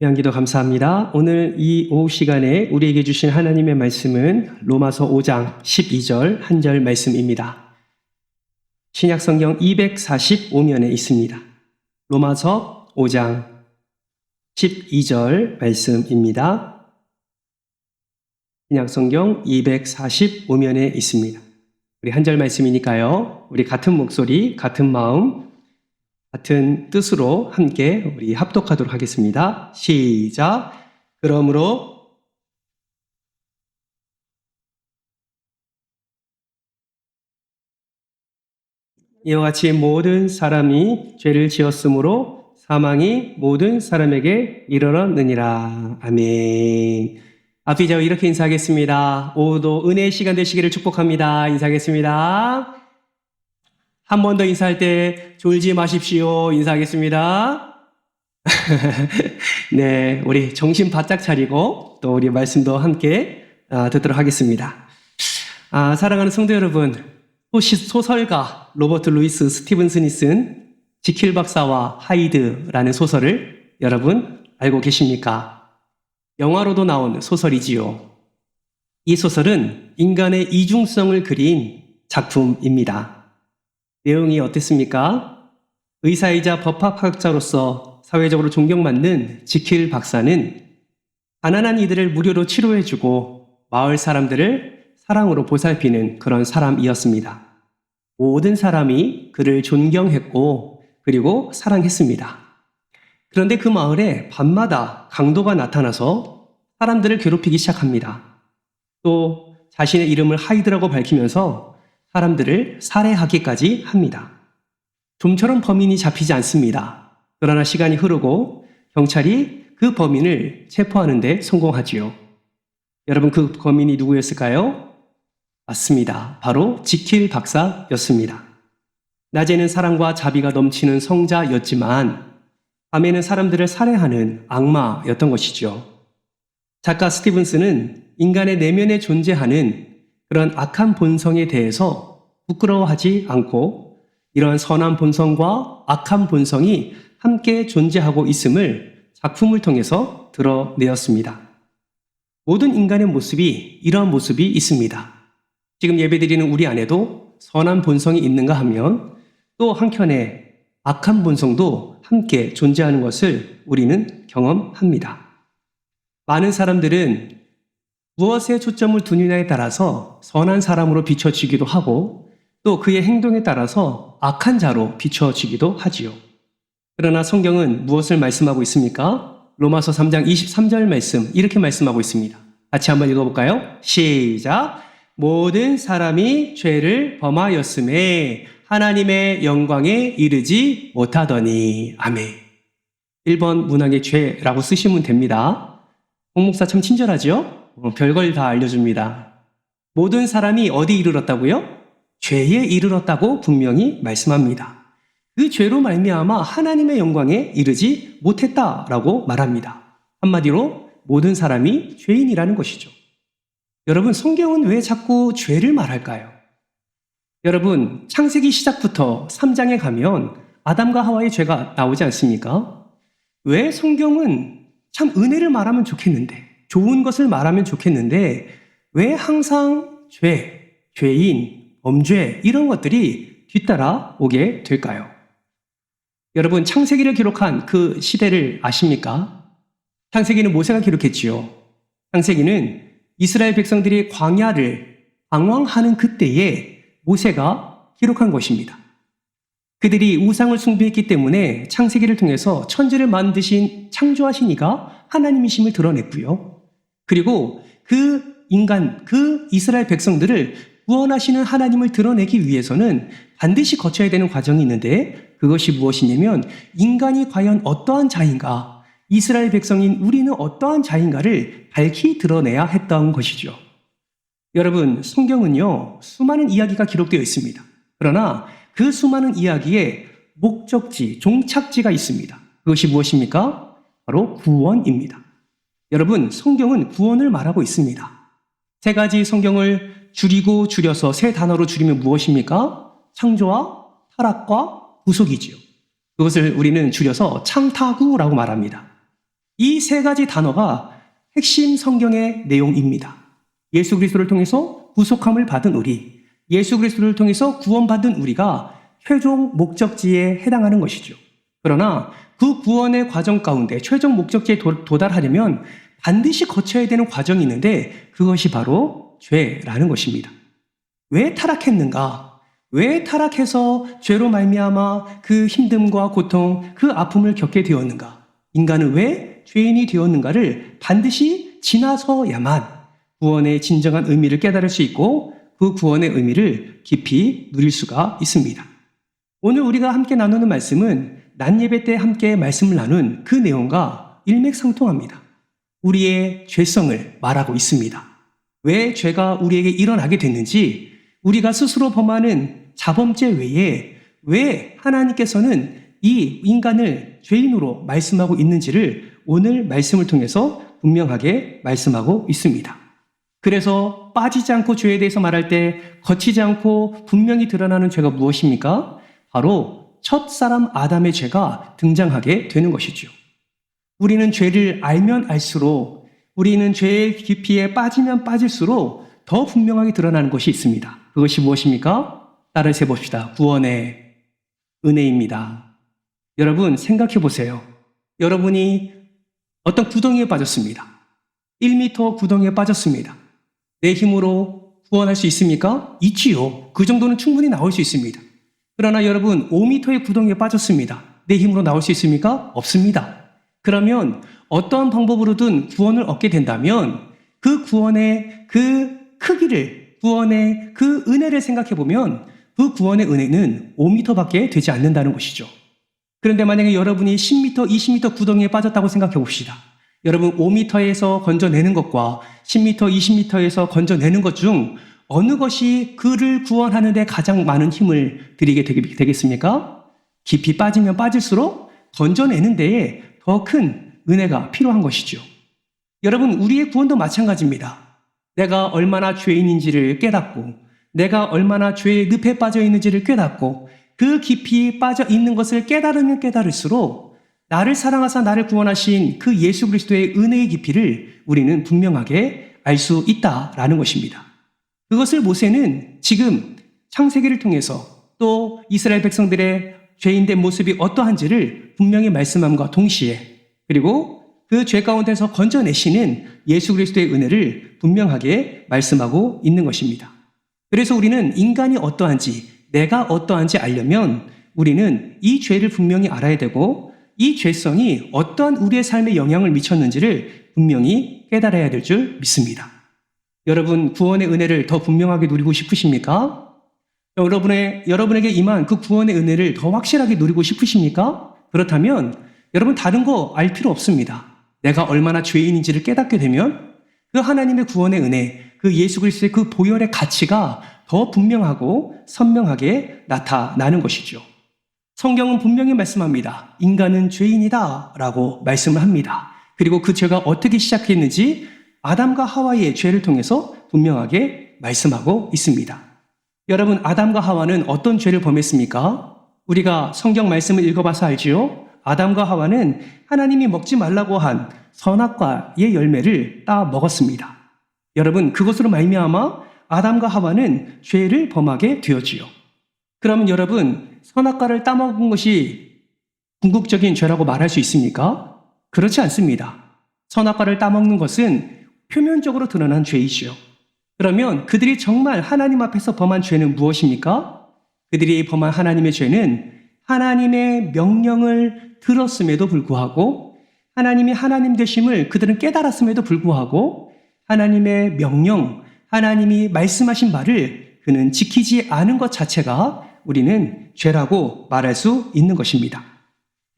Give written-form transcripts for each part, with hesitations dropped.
귀한 기도 감사합니다. 오늘 이 오후 시간에 우리에게 주신 하나님의 말씀은 로마서 5장 12절 한 절 말씀입니다. 신약성경 245면에 있습니다. 로마서 5장 12절 말씀입니다. 신약성경 245면에 있습니다. 우리 한 절 말씀이니까요. 우리 같은 목소리, 같은 마음, 같은 뜻으로 함께 우리 합독하도록 하겠습니다. 시작. 그러므로 이와 같이 모든 사람이 죄를 지었으므로 사망이 모든 사람에게 이르렀느니라. 아멘. 앞뒤자로 이렇게 인사하겠습니다. 오후도 은혜의 시간 되시기를 축복합니다. 인사하겠습니다. 한 번 더 인사할 때 졸지 마십시오. 인사하겠습니다. 네, 우리 정신 바짝 차리고 또 우리 말씀도 함께 듣도록 하겠습니다. 사랑하는 성도 여러분, 소설가 로버트 루이스 스티븐슨이 쓴 지킬 박사와 하이드라는 소설을 여러분 알고 계십니까? 영화로도 나온 소설이지요. 이 소설은 인간의 이중성을 그린 작품입니다. 내용이 어땠습니까? 의사이자 법학학자로서 사회적으로 존경받는 지킬 박사는 가난한 이들을 무료로 치료해주고 마을 사람들을 사랑으로 보살피는 그런 사람이었습니다. 모든 사람이 그를 존경했고 그리고 사랑했습니다. 그런데 그 마을에 밤마다 강도가 나타나서 사람들을 괴롭히기 시작합니다. 또 자신의 이름을 하이드라고 밝히면서 사람들을 살해하기까지 합니다. 좀처럼 범인이 잡히지 않습니다. 그러나 시간이 흐르고 경찰이 그 범인을 체포하는 데 성공하지요. 여러분, 그 범인이 누구였을까요? 맞습니다. 바로 지킬 박사였습니다. 낮에는 사랑과 자비가 넘치는 성자였지만 밤에는 사람들을 살해하는 악마였던 것이죠. 작가 스티븐슨은 인간의 내면에 존재하는 그런 악한 본성에 대해서 부끄러워하지 않고 이러한 선한 본성과 악한 본성이 함께 존재하고 있음을 작품을 통해서 드러내었습니다. 모든 인간의 모습이 이러한 모습이 있습니다. 지금 예배드리는 우리 안에도 선한 본성이 있는가 하면 또 한켠에 악한 본성도 함께 존재하는 것을 우리는 경험합니다. 많은 사람들은 무엇에 초점을 두느냐에 따라서 선한 사람으로 비춰지기도 하고 또 그의 행동에 따라서 악한 자로 비춰지기도 하지요. 그러나 성경은 무엇을 말씀하고 있습니까? 로마서 3장 23절 말씀 이렇게 말씀하고 있습니다. 같이 한번 읽어볼까요? 시작. 모든 사람이 죄를 범하였음에 하나님의 영광에 이르지 못하더니. 아멘. 1번 문항에 죄라고 쓰시면 됩니다. 홍 목사 참 친절하죠? 별걸 다 알려줍니다. 모든 사람이 어디 이르렀다고요? 죄에 이르렀다고 분명히 말씀합니다. 그 죄로 말미암아 하나님의 영광에 이르지 못했다라고 말합니다. 한마디로 모든 사람이 죄인이라는 것이죠. 여러분, 성경은 왜 자꾸 죄를 말할까요? 여러분, 창세기 시작부터 3장에 가면 아담과 하와의 죄가 나오지 않습니까? 왜 성경은 참 은혜를 말하면 좋겠는데 좋은 것을 말하면 좋겠는데 왜 항상 죄, 죄인, 범죄 이런 것들이 뒤따라 오게 될까요? 여러분, 창세기를 기록한 그 시대를 아십니까? 창세기는 모세가 기록했지요. 창세기는 이스라엘 백성들이 광야를 방황하는 그때에 모세가 기록한 것입니다. 그들이 우상을 숭배했기 때문에 창세기를 통해서 천지를 만드신 창조하신 이가 하나님이심을 드러냈고요. 그리고 그 인간, 그 이스라엘 백성들을 구원하시는 하나님을 드러내기 위해서는 반드시 거쳐야 되는 과정이 있는데 그것이 무엇이냐면 인간이 과연 어떠한 자인가, 이스라엘 백성인 우리는 어떠한 자인가를 밝히 드러내야 했던 것이죠. 여러분, 성경은요, 수많은 이야기가 기록되어 있습니다. 그러나 그 수많은 이야기에 목적지, 종착지가 있습니다. 그것이 무엇입니까? 바로 구원입니다. 여러분, 성경은 구원을 말하고 있습니다. 세 가지 성경을 줄여서 세 단어로 줄이면 무엇입니까? 창조와 타락과 구속이지요. 그것을 우리는 줄여서 창타구라고 말합니다. 이 세 가지 단어가 핵심 성경의 내용입니다. 예수 그리스도를 통해서 구속함을 받은 우리, 예수 그리스도를 통해서 구원받은 우리가 최종 목적지에 해당하는 것이죠. 그러나 그 구원의 과정 가운데 최종 목적지에 도달하려면 반드시 거쳐야 되는 과정이 있는데 그것이 바로 죄라는 것입니다. 왜 타락했는가? 왜 타락해서 죄로 말미암아 그 힘듦과 고통, 그 아픔을 겪게 되었는가? 인간은 왜 죄인이 되었는가를 반드시 지나서야만 구원의 진정한 의미를 깨달을 수 있고 그 구원의 의미를 깊이 누릴 수가 있습니다. 오늘 우리가 함께 나누는 말씀은 낮 예배 때 함께 말씀을 나눈 그 내용과 일맥상통합니다. 우리의 죄성을 말하고 있습니다. 왜 죄가 우리에게 일어나게 됐는지, 우리가 스스로 범하는 자범죄 외에 왜 하나님께서는 이 인간을 죄인으로 말씀하고 있는지를 오늘 말씀을 통해서 분명하게 말씀하고 있습니다. 그래서 빠지지 않고 죄에 대해서 말할 때 거치지 않고 분명히 드러나는 죄가 무엇입니까? 바로 첫사람 아담의 죄가 등장하게 되는 것이죠. 우리는 죄를 알면 알수록, 우리는 죄의 깊이에 빠지면 빠질수록 더 분명하게 드러나는 것이 있습니다. 그것이 무엇입니까? 따라서 해봅시다. 구원의 은혜입니다. 여러분 생각해 보세요. 여러분이 어떤 구덩이에 빠졌습니다. 1m 구덩이에 빠졌습니다. 내 힘으로 구원할 수 있습니까? 있지요. 그 정도는 충분히 나올 수 있습니다. 그러나 여러분 5m의 구덩이에 빠졌습니다. 내 힘으로 나올 수 있습니까? 없습니다. 그러면 어떠한 방법으로든 구원을 얻게 된다면 그 구원의 그 크기를, 구원의 그 은혜를 생각해 보면 그 구원의 은혜는 5m밖에 되지 않는다는 것이죠. 그런데 만약에 여러분이 10m, 20m 구덩이에 빠졌다고 생각해 봅시다. 여러분 5m에서 건져내는 것과 10m, 20m에서 건져내는 것 중 어느 것이 그를 구원하는 데 가장 많은 힘을 들이게 되겠습니까? 깊이 빠지면 빠질수록 건져내는 데에 더 큰 은혜가 필요한 것이죠. 여러분 우리의 구원도 마찬가지입니다. 내가 얼마나 죄인인지를 깨닫고 내가 얼마나 죄의 늪에 빠져 있는지를 깨닫고 그 깊이 빠져 있는 것을 깨달으면 깨달을수록 나를 사랑하사 나를 구원하신 그 예수 그리스도의 은혜의 깊이를 우리는 분명하게 알 수 있다라는 것입니다. 그것을 모세는 지금 창세기를 통해서 또 이스라엘 백성들의 죄인된 모습이 어떠한지를 분명히 말씀함과 동시에 그리고 그 죄 가운데서 건져내시는 예수 그리스도의 은혜를 분명하게 말씀하고 있는 것입니다. 그래서 우리는 인간이 어떠한지 내가 어떠한지 알려면 우리는 이 죄를 분명히 알아야 되고 이 죄성이 어떠한 우리의 삶에 영향을 미쳤는지를 분명히 깨달아야 될 줄 믿습니다. 여러분 구원의 은혜를 더 분명하게 누리고 싶으십니까? 여러분에게 임한 그 구원의 은혜를 더 확실하게 누리고 싶으십니까? 그렇다면 여러분 다른 거 알 필요 없습니다. 내가 얼마나 죄인인지를 깨닫게 되면 그 하나님의 구원의 은혜, 그 예수 그리스도의 그 보혈의 가치가 더 분명하고 선명하게 나타나는 것이죠. 성경은 분명히 말씀합니다. 인간은 죄인이다 라고 말씀을 합니다. 그리고 그 죄가 어떻게 시작했는지 아담과 하와의 죄를 통해서 분명하게 말씀하고 있습니다. 여러분 아담과 하와는 어떤 죄를 범했습니까? 우리가 성경 말씀을 읽어봐서 알지요? 아담과 하와는 하나님이 먹지 말라고 한 선악과의 열매를 따 먹었습니다. 여러분 그것으로 말미암아 아담과 하와는 죄를 범하게 되었지요. 그러면 여러분 선악과를 따먹은 것이 궁극적인 죄라고 말할 수 있습니까? 그렇지 않습니다. 선악과를 따먹는 것은 표면적으로 드러난 죄이지요. 그러면 그들이 정말 하나님 앞에서 범한 죄는 무엇입니까? 그들이 범한 하나님의 죄는 하나님의 명령을 들었음에도 불구하고 하나님이 하나님 되심을 그들은 깨달았음에도 불구하고 하나님의 명령, 하나님이 말씀하신 바를 그는 지키지 않은 것 자체가 우리는 죄라고 말할 수 있는 것입니다.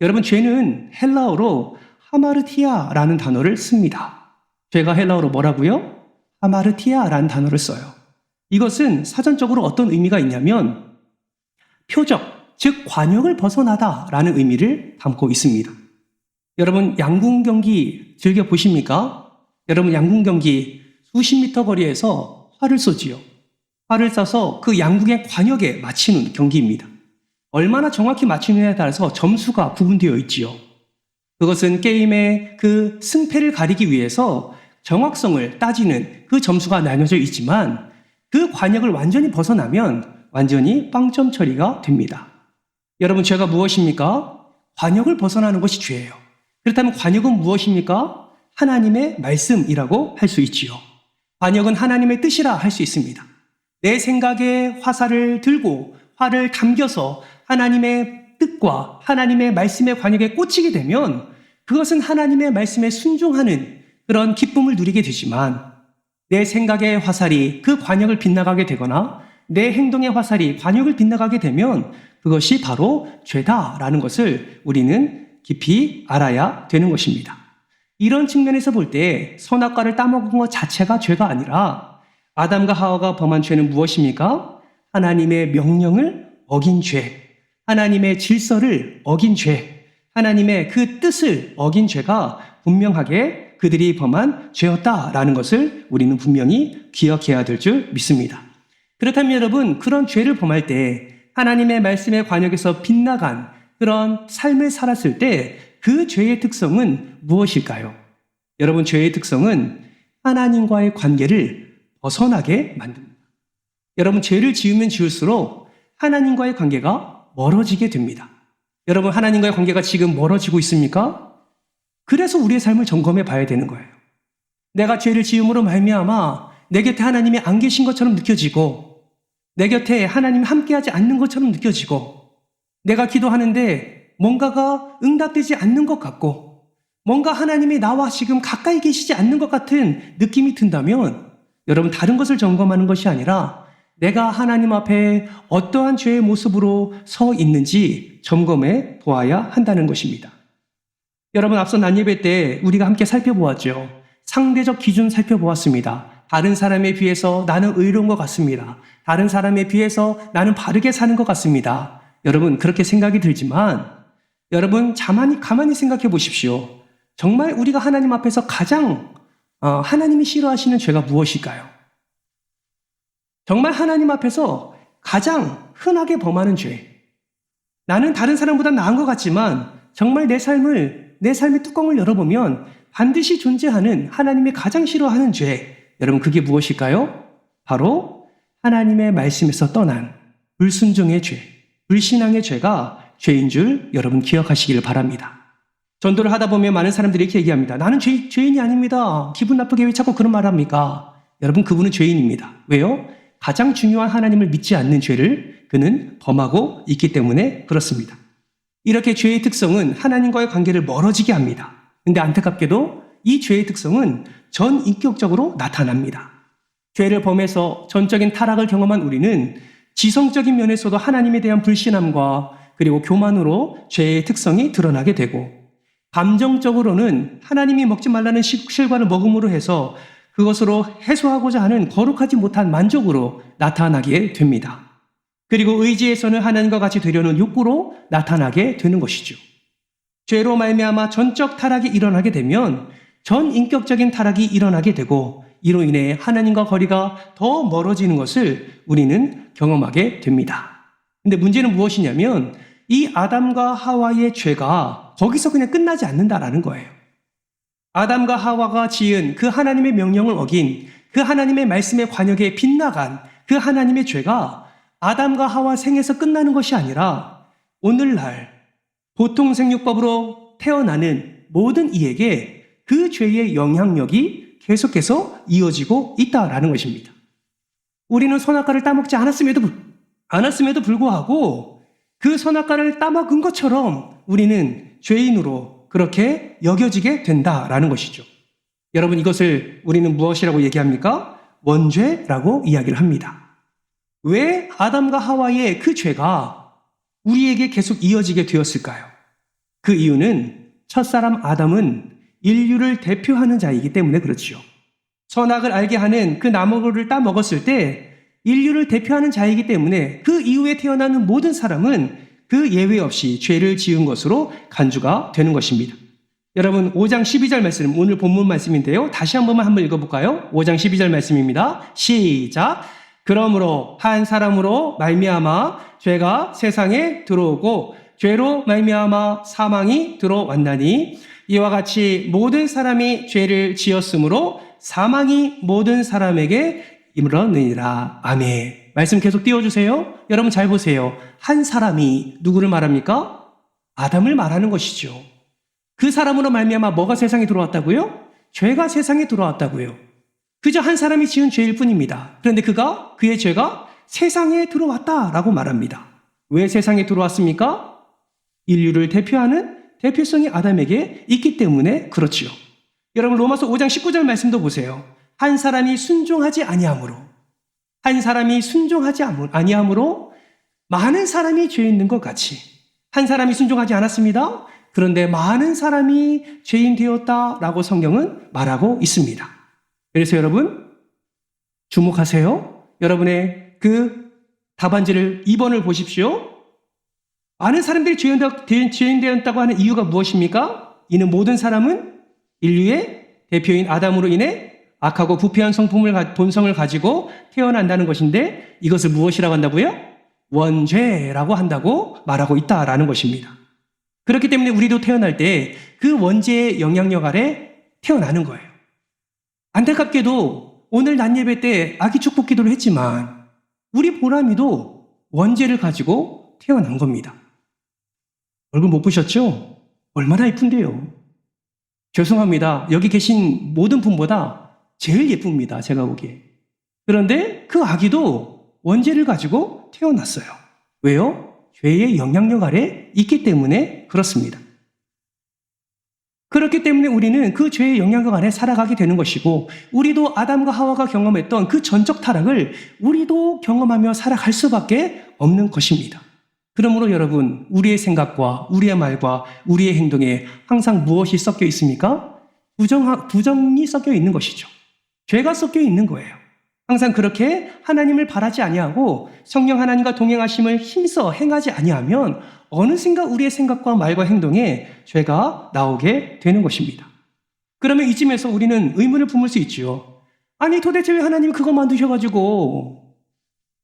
여러분 죄는 헬라어로 하마르티아라는 단어를 씁니다. 죄가 헬라어로 뭐라고요? 하마르티아라는 단어를 써요. 이것은 사전적으로 어떤 의미가 있냐면 표적, 즉 관역을 벗어나다라는 의미를 담고 있습니다. 여러분 양궁 경기 즐겨 보십니까? 여러분 양궁 경기 수십 미터 거리에서 활을 쏘지요. 활을 쏴서 그 양궁의 관역에 맞히는 경기입니다. 얼마나 정확히 맞히느냐에 따라서 점수가 구분되어 있지요. 그것은 게임의 그 승패를 가리기 위해서 정확성을 따지는 그 점수가 나뉘어져 있지만 그 관역을 완전히 벗어나면 완전히 빵점 처리가 됩니다. 여러분, 죄가 무엇입니까? 관역을 벗어나는 것이 죄예요. 그렇다면 관역은 무엇입니까? 하나님의 말씀이라고 할 수 있지요. 관역은 하나님의 뜻이라 할 수 있습니다. 내 생각에 화살을 들고 활을 당겨서 하나님의 뜻과 하나님의 말씀의 관역에 꽂히게 되면 그것은 하나님의 말씀에 순종하는 그런 기쁨을 누리게 되지만 내 생각의 화살이 그 관역을 빗나가게 되거나 내 행동의 화살이 관역을 빗나가게 되면 그것이 바로 죄다라는 것을 우리는 깊이 알아야 되는 것입니다. 이런 측면에서 볼 때 선악과를 따먹은 것 자체가 죄가 아니라 아담과 하와가 범한 죄는 무엇입니까? 하나님의 명령을 어긴 죄, 하나님의 질서를 어긴 죄, 하나님의 그 뜻을 어긴 죄가 분명하게 그들이 범한 죄였다라는 것을 우리는 분명히 기억해야 될 줄 믿습니다. 그렇다면 여러분, 그런 죄를 범할 때 하나님의 말씀의 관역에서 빗나간 그런 삶을 살았을 때 그 죄의 특성은 무엇일까요? 여러분, 죄의 특성은 하나님과의 관계를 벗어나게 만듭니다. 여러분, 죄를 지으면 지을수록 하나님과의 관계가 멀어지게 됩니다. 여러분, 하나님과의 관계가 지금 멀어지고 있습니까? 그래서 우리의 삶을 점검해 봐야 되는 거예요. 내가 죄를 지음으로 말미암아 내 곁에 하나님이 안 계신 것처럼 느껴지고 내 곁에 하나님이 함께하지 않는 것처럼 느껴지고 내가 기도하는데 뭔가가 응답되지 않는 것 같고 뭔가 하나님이 나와 지금 가까이 계시지 않는 것 같은 느낌이 든다면 여러분, 다른 것을 점검하는 것이 아니라 내가 하나님 앞에 어떠한 죄의 모습으로 서 있는지 점검해 보아야 한다는 것입니다. 여러분, 앞서 난예배 때 우리가 함께 살펴보았죠. 상대적 기준 살펴보았습니다. 다른 사람에 비해서 나는 의로운 것 같습니다. 다른 사람에 비해서 나는 바르게 사는 것 같습니다. 여러분, 그렇게 생각이 들지만 여러분, 가만히 생각해 보십시오. 정말 우리가 하나님 앞에서 가장 하나님이 싫어하시는 죄가 무엇일까요? 정말 하나님 앞에서 가장 흔하게 범하는 죄. 나는 다른 사람보다 나은 것 같지만 정말 내 삶의 뚜껑을 열어보면 반드시 존재하는 하나님이 가장 싫어하는 죄. 여러분, 그게 무엇일까요? 바로 하나님의 말씀에서 떠난 불순종의 죄, 불신앙의 죄가 죄인 줄 여러분 기억하시기를 바랍니다. 전도를 하다 보면 많은 사람들이 이렇게 얘기합니다. 나는 죄인이 아닙니다. 기분 나쁘게 왜 자꾸 그런 말 합니까? 여러분, 그분은 죄인입니다. 왜요? 가장 중요한 하나님을 믿지 않는 죄를 그는 범하고 있기 때문에 그렇습니다. 이렇게 죄의 특성은 하나님과의 관계를 멀어지게 합니다. 근데 안타깝게도 이 죄의 특성은 전인격적으로 나타납니다. 죄를 범해서 전적인 타락을 경험한 우리는 지성적인 면에서도 하나님에 대한 불신함과 그리고 교만으로 죄의 특성이 드러나게 되고 감정적으로는 하나님이 먹지 말라는 식실과를 먹음으로 해서 그것으로 해소하고자 하는 거룩하지 못한 만족으로 나타나게 됩니다. 그리고 의지에서는 하나님과 같이 되려는 욕구로 나타나게 되는 것이죠. 죄로 말미암아 전적 타락이 일어나게 되면 전인격적인 타락이 일어나게 되고 이로 인해 하나님과 거리가 더 멀어지는 것을 우리는 경험하게 됩니다. 근데 문제는 무엇이냐면 이 아담과 하와의 죄가 거기서 그냥 끝나지 않는다라는 거예요. 아담과 하와가 지은 그 하나님의 명령을 어긴 그 하나님의 말씀의 관역에 빗나간 그 하나님의 죄가 아담과 하와 생에서 끝나는 것이 아니라 오늘날 보통 생육법으로 태어나는 모든 이에게 그 죄의 영향력이 계속해서 이어지고 있다라는 것입니다. 우리는 선악과를 따먹지 않았음에도 불구하고 그 선악과를 따먹은 것처럼 우리는 죄인으로 그렇게 여겨지게 된다라는 것이죠. 여러분, 이것을 우리는 무엇이라고 얘기합니까? 원죄라고 이야기를 합니다. 왜 아담과 하와의 그 죄가 우리에게 계속 이어지게 되었을까요? 그 이유는 첫사람 아담은 인류를 대표하는 자이기 때문에 그렇지요. 선악을 알게 하는 그 나무를 따먹었을 때 인류를 대표하는 자이기 때문에 그 이후에 태어나는 모든 사람은 그 예외 없이 죄를 지은 것으로 간주가 되는 것입니다. 여러분, 5장 12절 말씀, 오늘 본문 말씀인데요. 다시 한 번만 읽어볼까요? 5장 12절 말씀입니다. 시작! 그러므로 한 사람으로 말미암아 죄가 세상에 들어오고 죄로 말미암아 사망이 들어왔나니 이와 같이 모든 사람이 죄를 지었으므로 사망이 모든 사람에게 이르렀느니라. 아멘. 말씀 계속 띄워주세요. 여러분 잘 보세요. 한 사람이 누구를 말합니까? 아담을 말하는 것이죠. 그 사람으로 말미암아 뭐가 세상에 들어왔다고요? 죄가 세상에 들어왔다고요. 그저 한 사람이 지은 죄일 뿐입니다. 그런데 그의 죄가 세상에 들어왔다라고 말합니다. 왜 세상에 들어왔습니까? 인류를 대표하는 대표성이 아담에게 있기 때문에 그렇지요. 여러분 로마서 5장 19절 말씀도 보세요. 한 사람이 순종하지 아니함으로 많은 사람이 죄 있는 것 같이 한 사람이 순종하지 않았습니다. 그런데 많은 사람이 죄인 되었다라고 성경은 말하고 있습니다. 그래서 여러분 주목하세요. 여러분의 그 답안지를 2번을 보십시오. 많은 사람들이 죄인 되었다고 하는 이유가 무엇입니까? 이는 모든 사람은 인류의 대표인 아담으로 인해 악하고 부패한 본성을 가지고 태어난다는 것인데 이것을 무엇이라고 한다고요? 원죄라고 한다고 말하고 있다라는 것입니다. 그렇기 때문에 우리도 태어날 때 그 원죄의 영향력 아래 태어나는 거예요. 안타깝게도 오늘 낮예배 때 아기 축복 기도를 했지만 우리 보람이도 원죄를 가지고 태어난 겁니다. 얼굴 못 보셨죠? 얼마나 예쁜데요. 죄송합니다. 여기 계신 모든 분보다 제일 예쁩니다. 제가 보기에. 그런데 그 아기도 원죄를 가지고 태어났어요. 왜요? 죄의 영향력 아래 있기 때문에 그렇습니다. 그렇기 때문에 우리는 그 죄의 영향력 아래 살아가게 되는 것이고 우리도 아담과 하와가 경험했던 그 전적 타락을 우리도 경험하며 살아갈 수밖에 없는 것입니다. 그러므로 여러분 우리의 생각과 우리의 말과 우리의 행동에 항상 무엇이 섞여 있습니까? 부정이 섞여 있는 것이죠. 죄가 섞여 있는 거예요. 항상 그렇게 하나님을 바라지 아니하고 성령 하나님과 동행하심을 힘써 행하지 아니하면 어느샌가 우리의 생각과 말과 행동에 죄가 나오게 되는 것입니다. 그러면 이쯤에서 우리는 의문을 품을 수 있죠. 아니 도대체 왜 하나님이 그거 만드셔가지고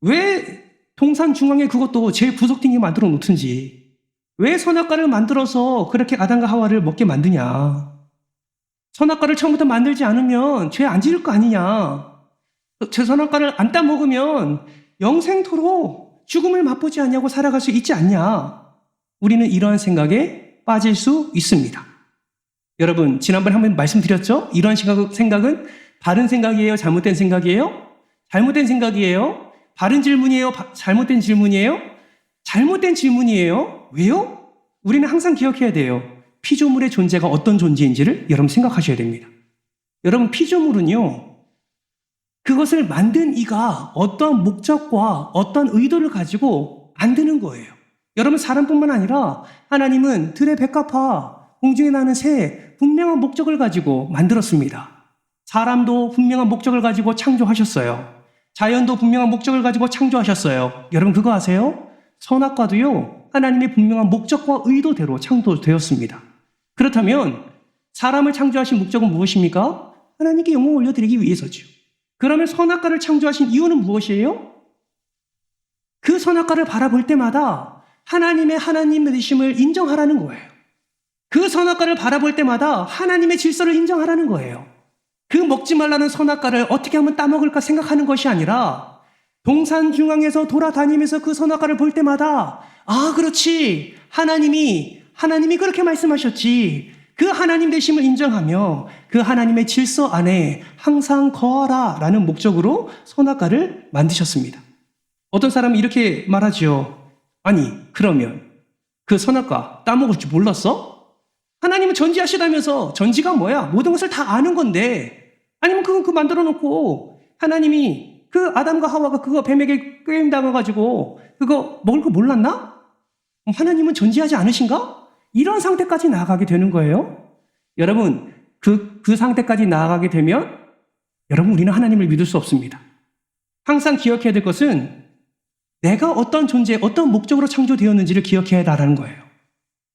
왜 동산 중앙에 그것도 제일 구석탱이 만들어 놓든지 왜 선악과를 만들어서 그렇게 아담과 하와를 먹게 만드냐. 선악과를 처음부터 만들지 않으면 죄 안 지을 거 아니냐. 제 선악과를 안 따먹으면 영생토록 죽음을 맛보지 않냐고 살아갈 수 있지 않냐. 우리는 이러한 생각에 빠질 수 있습니다. 여러분 지난번에 한번 말씀드렸죠? 이러한 생각은 바른 생각이에요? 잘못된 생각이에요? 잘못된 생각이에요? 바른 질문이에요? 잘못된 질문이에요? 잘못된 질문이에요. 왜요? 우리는 항상 기억해야 돼요. 피조물의 존재가 어떤 존재인지를 여러분 생각하셔야 됩니다. 여러분 피조물은요. 그것을 만든 이가 어떤 목적과 어떤 의도를 가지고 만드는 거예요. 여러분 사람뿐만 아니라 하나님은 들의 백합화, 공중에 나는 새 분명한 목적을 가지고 만들었습니다. 사람도 분명한 목적을 가지고 창조하셨어요. 자연도 분명한 목적을 가지고 창조하셨어요. 여러분 그거 아세요? 선악과도요. 하나님의 분명한 목적과 의도대로 창조되었습니다. 그렇다면 사람을 창조하신 목적은 무엇입니까? 하나님께 영광을 올려드리기 위해서죠. 그러면 선악과를 창조하신 이유는 무엇이에요? 그 선악과를 바라볼 때마다 하나님의 하나님 되심을 인정하라는 거예요. 그 선악과를 바라볼 때마다 하나님의 질서를 인정하라는 거예요. 그 먹지 말라는 선악과를 어떻게 하면 따먹을까 생각하는 것이 아니라 동산 중앙에서 돌아다니면서 그 선악과를 볼 때마다 아 그렇지 하나님이 그렇게 말씀하셨지. 그 하나님 되심을 인정하며 그 하나님의 질서 안에 항상 거하라 라는 목적으로 선악과를 만드셨습니다. 어떤 사람은 이렇게 말하죠. 아니 그러면 그 선악과 따먹을 줄 몰랐어? 하나님은 전지하시다면서 전지가 뭐야? 모든 것을 다 아는 건데 아니면 그거 만들어 놓고 하나님이 그 아담과 하와가 그거 뱀에게 꾀임당해가지고 그거 먹을 거 몰랐나? 하나님은 전지하지 않으신가? 이런 상태까지 나아가게 되는 거예요. 여러분 그 상태까지 나아가게 되면 여러분 우리는 하나님을 믿을 수 없습니다. 항상 기억해야 될 것은 내가 어떤 존재, 어떤 목적으로 창조되었는지를 기억해야 한다는 거예요.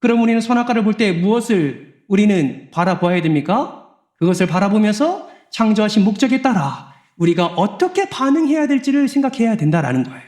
그럼 우리는 선악과를 볼 때 무엇을 우리는 바라보아야 됩니까? 그것을 바라보면서 창조하신 목적에 따라 우리가 어떻게 반응해야 될지를 생각해야 된다는 거예요.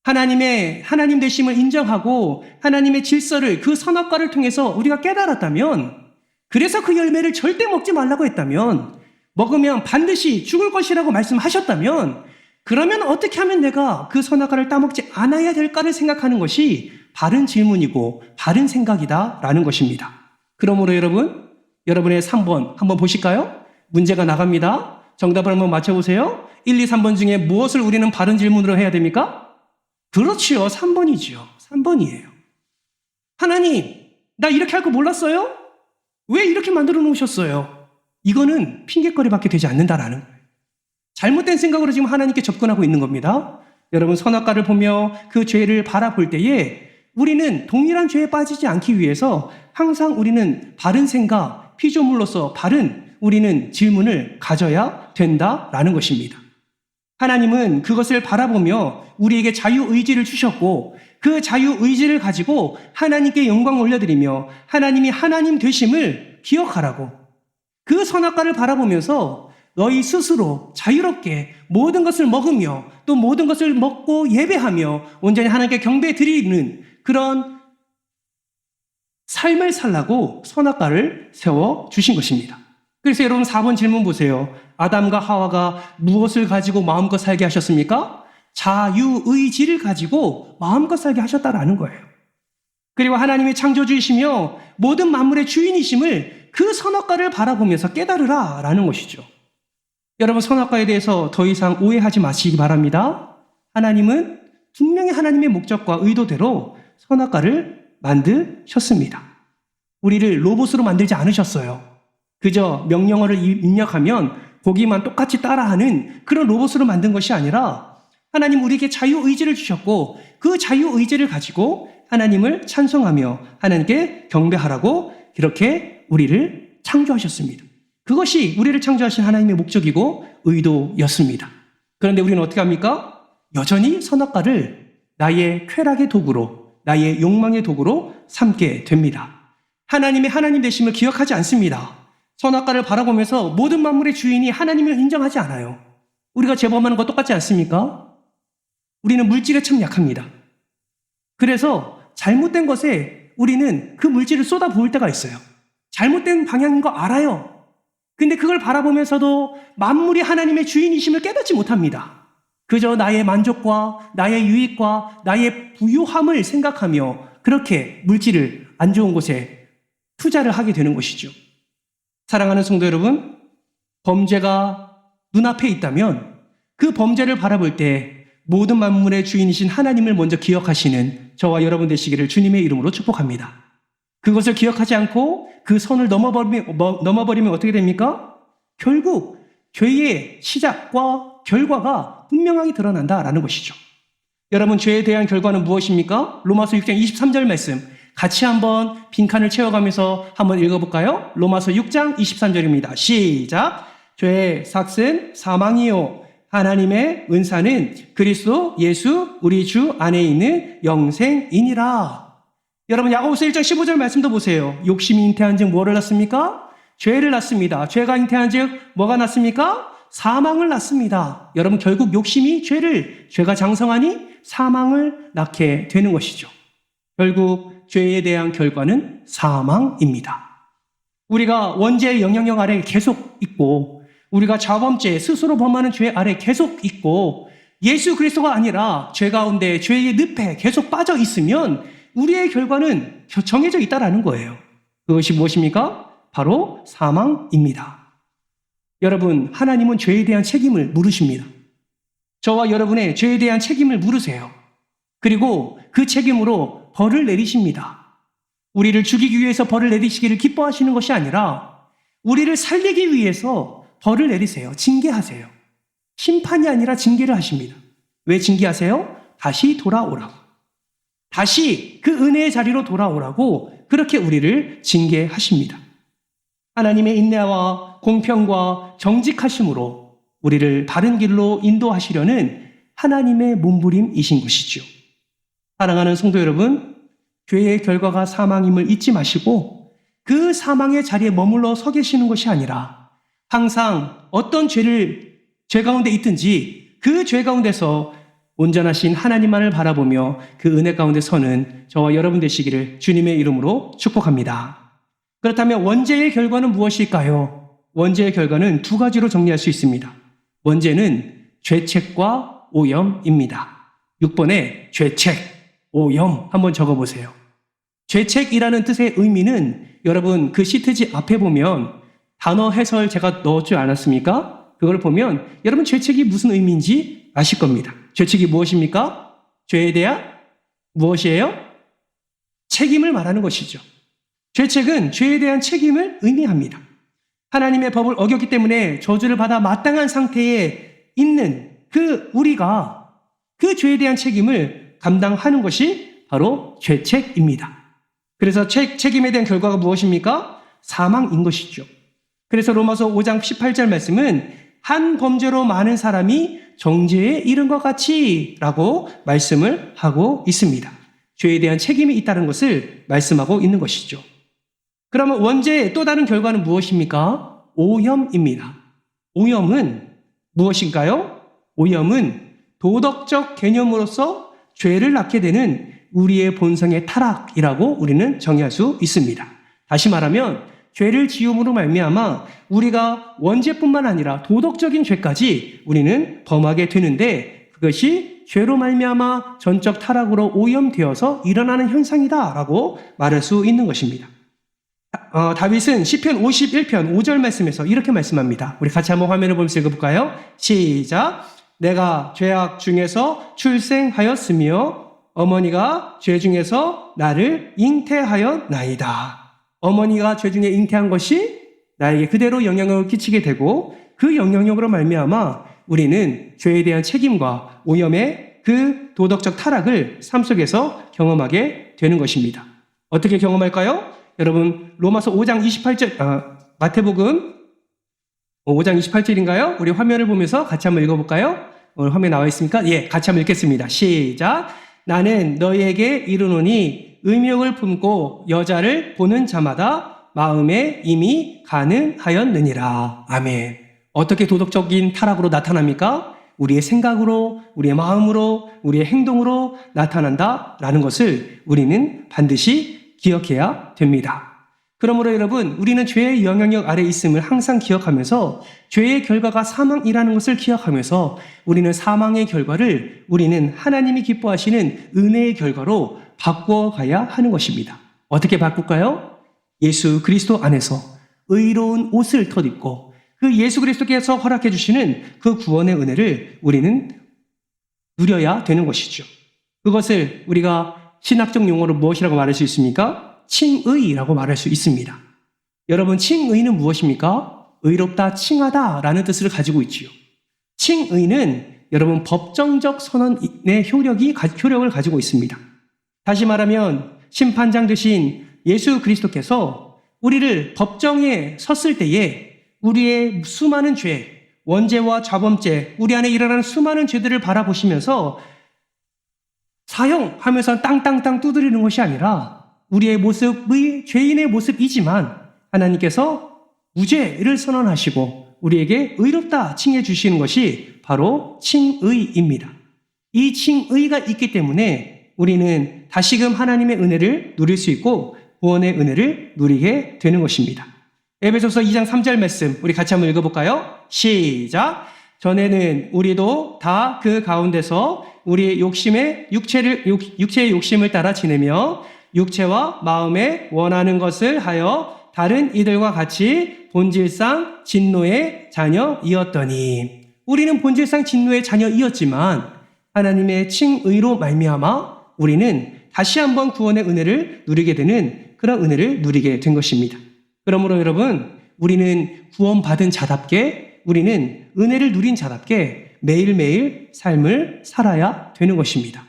하나님 되심을 인정하고 하나님의 질서를 그 선악과를 통해서 우리가 깨달았다면 그래서 그 열매를 절대 먹지 말라고 했다면, 먹으면 반드시 죽을 것이라고 말씀하셨다면, 그러면 어떻게 하면 내가 그 선악과를 따먹지 않아야 될까를 생각하는 것이 바른 질문이고 바른 생각이다라는 것입니다. 그러므로 여러분, 여러분의 3번 한번 보실까요? 문제가 나갑니다. 정답을 한번 맞춰보세요. 1, 2, 3번 중에 무엇을 우리는 바른 질문으로 해야 됩니까? 그렇지요. 3번이지요. 3번이에요. 하나님, 나 이렇게 할 거 몰랐어요? 왜 이렇게 만들어 놓으셨어요? 이거는 핑계거리밖에 되지 않는다라는 거예요. 잘못된 생각으로 지금 하나님께 접근하고 있는 겁니다. 여러분, 선악과를 보며 그 죄를 바라볼 때에 우리는 동일한 죄에 빠지지 않기 위해서 항상 우리는 바른 생각, 피조물로서 바른 우리는 질문을 가져야 된다라는 것입니다. 하나님은 그것을 바라보며 우리에게 자유의지를 주셨고 그 자유의지를 가지고 하나님께 영광 올려드리며 하나님이 하나님 되심을 기억하라고, 그 선악과를 바라보면서 너희 스스로 자유롭게 모든 것을 먹으며 또 모든 것을 먹고 예배하며 온전히 하나님께 경배 드리는 그런 삶을 살라고 선악과를 세워주신 것입니다. 그래서 여러분 4번 질문 보세요. 아담과 하와가 무엇을 가지고 마음껏 살게 하셨습니까? 자유의지를 가지고 마음껏 살게 하셨다라는 거예요. 그리고 하나님이 창조주이시며 모든 만물의 주인이심을 그 선악과를 바라보면서 깨달으라 라는 것이죠. 여러분, 선악과에 대해서 더 이상 오해하지 마시기 바랍니다. 하나님은 분명히 하나님의 목적과 의도대로 선악과를 만드셨습니다. 우리를 로봇으로 만들지 않으셨어요. 그저 명령어를 입력하면 거기만 똑같이 따라하는 그런 로봇으로 만든 것이 아니라 하나님 우리에게 자유의지를 주셨고 그 자유의지를 가지고 하나님을 찬송하며 하나님께 경배하라고 이렇게 우리를 창조하셨습니다. 그것이 우리를 창조하신 하나님의 목적이고 의도였습니다. 그런데 우리는 어떻게 합니까? 여전히 선악과를 나의 쾌락의 도구로, 나의 욕망의 도구로 삼게 됩니다. 하나님의 하나님 되심을 기억하지 않습니다. 선악과를 바라보면서 모든 만물의 주인이 하나님을 인정하지 않아요. 우리가 제범하는 거 똑같지 않습니까? 우리는 물질에 참 약합니다. 그래서 잘못된 것에 우리는 그 물질을 쏟아부을 때가 있어요. 잘못된 방향인 거 알아요. 근데 그걸 바라보면서도 만물이 하나님의 주인이심을 깨닫지 못합니다. 그저 나의 만족과 나의 유익과 나의 부유함을 생각하며 그렇게 물질을 안 좋은 곳에 투자를 하게 되는 것이죠. 사랑하는 성도 여러분, 범죄가 눈앞에 있다면 그 범죄를 바라볼 때 모든 만물의 주인이신 하나님을 먼저 기억하시는 저와 여러분 되시기를 주님의 이름으로 축복합니다. 그것을 기억하지 않고 그 선을 넘어버리면 어떻게 됩니까? 결국 죄의 시작과 결과가 분명하게 드러난다라는 것이죠. 여러분, 죄에 대한 결과는 무엇입니까? 로마서 6장 23절 말씀 같이 한번 빈칸을 채워가면서 한번 읽어볼까요? 로마서 6장 23절입니다. 시작! 죄의 삭은 사망이요 하나님의 은사는 그리스도 예수 우리 주 안에 있는 영생이니라. 여러분, 야고보서 1장 15절 말씀도 보세요. 욕심이 잉태한 즉 뭐를 낳습니까? 죄를 낳습니다. 죄가 잉태한 즉 뭐가 낳습니까? 사망을 낳습니다. 여러분, 결국 욕심이 죄가 장성하니 사망을 낳게 되는 것이죠. 결국 죄에 대한 결과는 사망입니다. 우리가 원죄의 영향력 아래 계속 있고 우리가 자범죄, 스스로 범하는 죄 아래 계속 있고 예수 그리스도가 아니라 죄 가운데 죄의 늪에 계속 빠져 있으면 우리의 결과는 정해져 있다라는 거예요. 그것이 무엇입니까? 바로 사망입니다. 여러분, 하나님은 죄에 대한 책임을 물으십니다. 저와 여러분의 죄에 대한 책임을 물으세요. 그리고 그 책임으로 벌을 내리십니다. 우리를 죽이기 위해서 벌을 내리시기를 기뻐하시는 것이 아니라 우리를 살리기 위해서 벌을 내리세요. 징계하세요. 심판이 아니라 징계를 하십니다. 왜 징계하세요? 다시 돌아오라고. 다시 그 은혜의 자리로 돌아오라고 그렇게 우리를 징계하십니다. 하나님의 인내와 공평과 정직하심으로 우리를 바른 길로 인도하시려는 하나님의 몸부림이신 것이죠. 사랑하는 성도 여러분, 죄의 결과가 사망임을 잊지 마시고 그 사망의 자리에 머물러 서 계시는 것이 아니라 항상 어떤 죄 가운데 있든지 그 죄 가운데서 온전하신 하나님만을 바라보며 그 은혜 가운데 서는 저와 여러분 되시기를 주님의 이름으로 축복합니다. 그렇다면 원죄의 결과는 무엇일까요? 원죄의 결과는 두 가지로 정리할 수 있습니다. 원죄는 죄책과 오염입니다. 6번에 죄책, 오염 한번 적어보세요. 죄책이라는 뜻의 의미는 여러분 그 시트지 앞에 보면 단어 해설 제가 넣었지 않았습니까? 그걸 보면 여러분 죄책이 무슨 의미인지 아실 겁니다. 죄책이 무엇입니까? 죄에 대한 무엇이에요? 책임을 말하는 것이죠. 죄책은 죄에 대한 책임을 의미합니다. 하나님의 법을 어겼기 때문에 저주를 받아 마땅한 상태에 있는 그 우리가 그 죄에 대한 책임을 감당하는 것이 바로 죄책입니다. 그래서 책임에 대한 결과가 무엇입니까? 사망인 것이죠. 그래서 로마서 5장 18절 말씀은 한 범죄로 많은 사람이 정죄에 이른 것 같이 라고 말씀을 하고 있습니다. 죄에 대한 책임이 있다는 것을 말씀하고 있는 것이죠. 그러면 원죄의 또 다른 결과는 무엇입니까? 오염입니다. 오염은 무엇인가요? 오염은 도덕적 개념으로서 죄를 낳게 되는 우리의 본성의 타락이라고 우리는 정의할 수 있습니다. 다시 말하면 죄를 지음으로 말미암아 우리가 원죄뿐만 아니라 도덕적인 죄까지 우리는 범하게 되는데 그것이 죄로 말미암아 전적 타락으로 오염되어서 일어나는 현상이다라고 말할 수 있는 것입니다. 다윗은 시편 51편 5절 말씀에서 이렇게 말씀합니다. 우리 같이 한번 화면을 보면서 읽어볼까요? 시작! 내가 죄악 중에서 출생하였으며 어머니가 죄 중에서 나를 잉태하였나이다. 어머니가 죄 중에 잉태한 것이 나에게 그대로 영향력을 끼치게 되고 그 영향력으로 말미암아 우리는 죄에 대한 책임과 오염의 그 도덕적 타락을 삶 속에서 경험하게 되는 것입니다. 어떻게 경험할까요? 여러분 로마서 5장 28절 마태복음 5장 28절인가요? 우리 화면을 보면서 같이 한번 읽어볼까요? 오늘 화면에 나와 있습니까? 예, 같이 한번 읽겠습니다. 시작! 나는 너희에게 이르노니 의욕을 품고 여자를 보는 자마다 마음에 이미 가능하였느니라. 아멘. 어떻게 도덕적인 타락으로 나타납니까? 우리의 생각으로, 우리의 마음으로, 우리의 행동으로 나타난다라는 것을 우리는 반드시 기억해야 됩니다. 그러므로 여러분, 우리는 죄의 영향력 아래 있음을 항상 기억하면서 죄의 결과가 사망이라는 것을 기억하면서 우리는 사망의 결과를 우리는 하나님이 기뻐하시는 은혜의 결과로 바꿔가야 하는 것입니다. 어떻게 바꿀까요? 예수 그리스도 안에서 의로운 옷을 덧입고 그 예수 그리스도께서 허락해 주시는 그 구원의 은혜를 우리는 누려야 되는 것이죠. 그것을 우리가 신학적 용어로 무엇이라고 말할 수 있습니까? 칭의라고 말할 수 있습니다. 여러분, 칭의는 무엇입니까? 의롭다, 칭하다 라는 뜻을 가지고 있지요. 칭의는 여러분 법정적 선언의 효력을 가지고 있습니다. 다시 말하면 심판장 되신 예수 그리스도께서 우리를 법정에 섰을 때에 우리의 수많은 죄, 원죄와 자범죄, 우리 안에 일어나는 수많은 죄들을 바라보시면서 사형하면서 땅땅땅 두드리는 것이 아니라 우리의 모습의 죄인의 모습이지만 하나님께서 무죄를 선언하시고 우리에게 의롭다 칭해 주시는 것이 바로 칭의입니다. 이 칭의가 있기 때문에 우리는 다시금 하나님의 은혜를 누릴 수 있고 구원의 은혜를 누리게 되는 것입니다. 에베소서 2장 3절 말씀 우리 같이 한번 읽어볼까요? 시작! 전에는 우리도 다 그 가운데서 우리의 육체의 욕심을 따라 지내며 육체와 마음에 원하는 것을 하여 다른 이들과 같이 본질상 진노의 자녀이었더니 우리는 본질상 진노의 자녀이었지만 하나님의 칭의로 말미암아 우리는 다시 한번 구원의 은혜를 누리게 되는 그런 은혜를 누리게 된 것입니다. 그러므로 여러분 우리는 구원받은 자답게 우리는 은혜를 누린 자답게 매일매일 삶을 살아야 되는 것입니다.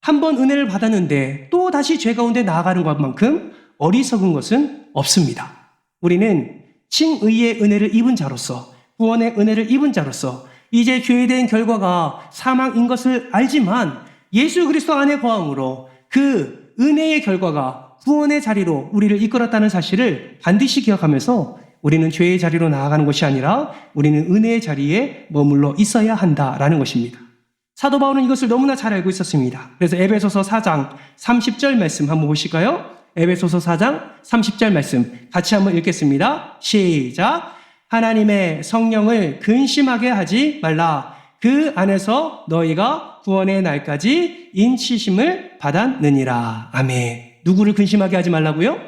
한 번 은혜를 받았는데 또 다시 죄 가운데 나아가는 것만큼 어리석은 것은 없습니다. 우리는 칭의의 은혜를 입은 자로서 구원의 은혜를 입은 자로서 이제 죄에 대한 결과가 사망인 것을 알지만 예수 그리스도 안에 거함으로 그 은혜의 결과가 구원의 자리로 우리를 이끌었다는 사실을 반드시 기억하면서 우리는 죄의 자리로 나아가는 것이 아니라 우리는 은혜의 자리에 머물러 있어야 한다라는 것입니다. 사도 바울은 이것을 너무나 잘 알고 있었습니다. 그래서 에베소서 4장 30절 말씀 한번 보실까요? 에베소서 4장 30절 말씀 같이 한번 읽겠습니다. 시작. 하나님의 성령을 근심하게 하지 말라. 그 안에서 너희가 구원의 날까지 인치심을 받았느니라. 아멘. 누구를 근심하게 하지 말라고요?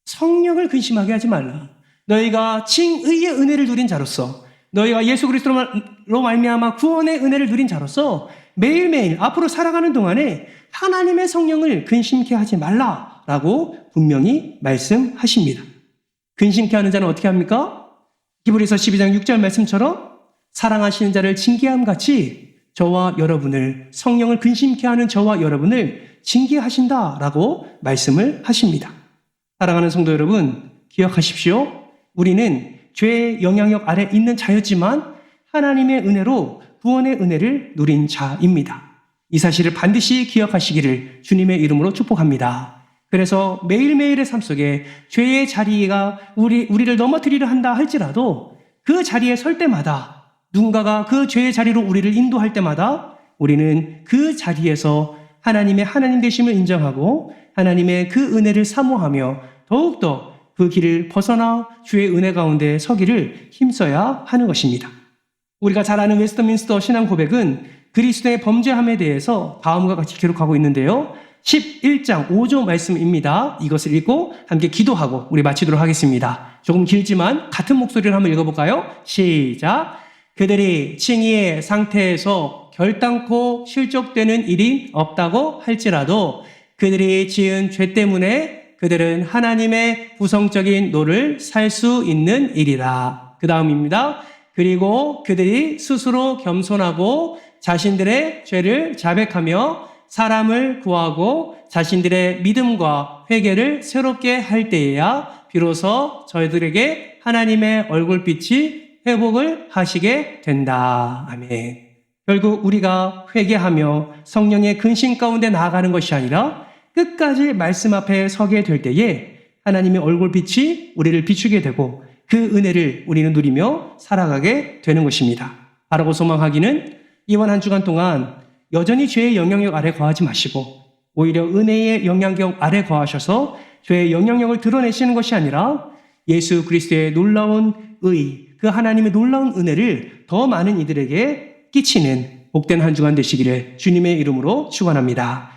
성령을 근심하게 하지 말라. 너희가 칭의의 은혜를 누린 자로서, 너희가 예수 그리스도로 말미암아 구원의 은혜를 누린 자로서 매일매일 앞으로 살아가는 동안에 하나님의 성령을 근심케 하지 말라라고 분명히 말씀하십니다. 근심케 하는 자는 어떻게 합니까? 히브리서 12장 6절 말씀처럼 사랑하시는 자를 징계함 같이 저와 여러분을, 성령을 근심케 하는 저와 여러분을 징계하신다라고 말씀을 하십니다. 사랑하는 성도 여러분, 기억하십시오. 우리는 죄의 영향력 아래 있는 자였지만 하나님의 은혜로 구원의 은혜를 누린 자입니다. 이 사실을 반드시 기억하시기를 주님의 이름으로 축복합니다. 그래서 매일매일의 삶 속에 죄의 자리가 우리를 넘어뜨리려 한다 할지라도 그 자리에 설 때마다, 누군가가 그 죄의 자리로 우리를 인도할 때마다 우리는 그 자리에서 하나님의 하나님 되심을 인정하고 하나님의 그 은혜를 사모하며 더욱더 그 길을 벗어나 주의 은혜 가운데 서기를 힘써야 하는 것입니다. 우리가 잘 아는 웨스트민스터 신앙 고백은 그리스도의 범죄함에 대해서 다음과 같이 기록하고 있는데요. 11장 5조 말씀입니다. 이것을 읽고 함께 기도하고 우리 마치도록 하겠습니다. 조금 길지만 같은 목소리를 한번 읽어볼까요? 시작. 그들이 칭의의 상태에서 결단코 실족되는 일이 없다고 할지라도 그들이 지은 죄 때문에 그들은 하나님의 구성적인 노를 살 수 있는 일이라. 그 다음입니다. 그리고 그들이 스스로 겸손하고 자신들의 죄를 자백하며 사람을 구하고 자신들의 믿음과 회개를 새롭게 할 때에야 비로소 저희들에게 하나님의 얼굴빛이 회복을 하시게 된다. 아멘. 결국 우리가 회개하며 성령의 근심 가운데 나아가는 것이 아니라 끝까지 말씀 앞에 서게 될 때에 하나님의 얼굴빛이 우리를 비추게 되고 그 은혜를 우리는 누리며 살아가게 되는 것입니다. 바라고 소망하기는 이번 한 주간 동안 여전히 죄의 영향력 아래 거하지 마시고 오히려 은혜의 영향력 아래 거하셔서 죄의 영향력을 드러내시는 것이 아니라 예수 그리스도의 놀라운 의, 그 하나님의 놀라운 은혜를 더 많은 이들에게 끼치는 복된 한 주간 되시기를 주님의 이름으로 축원합니다.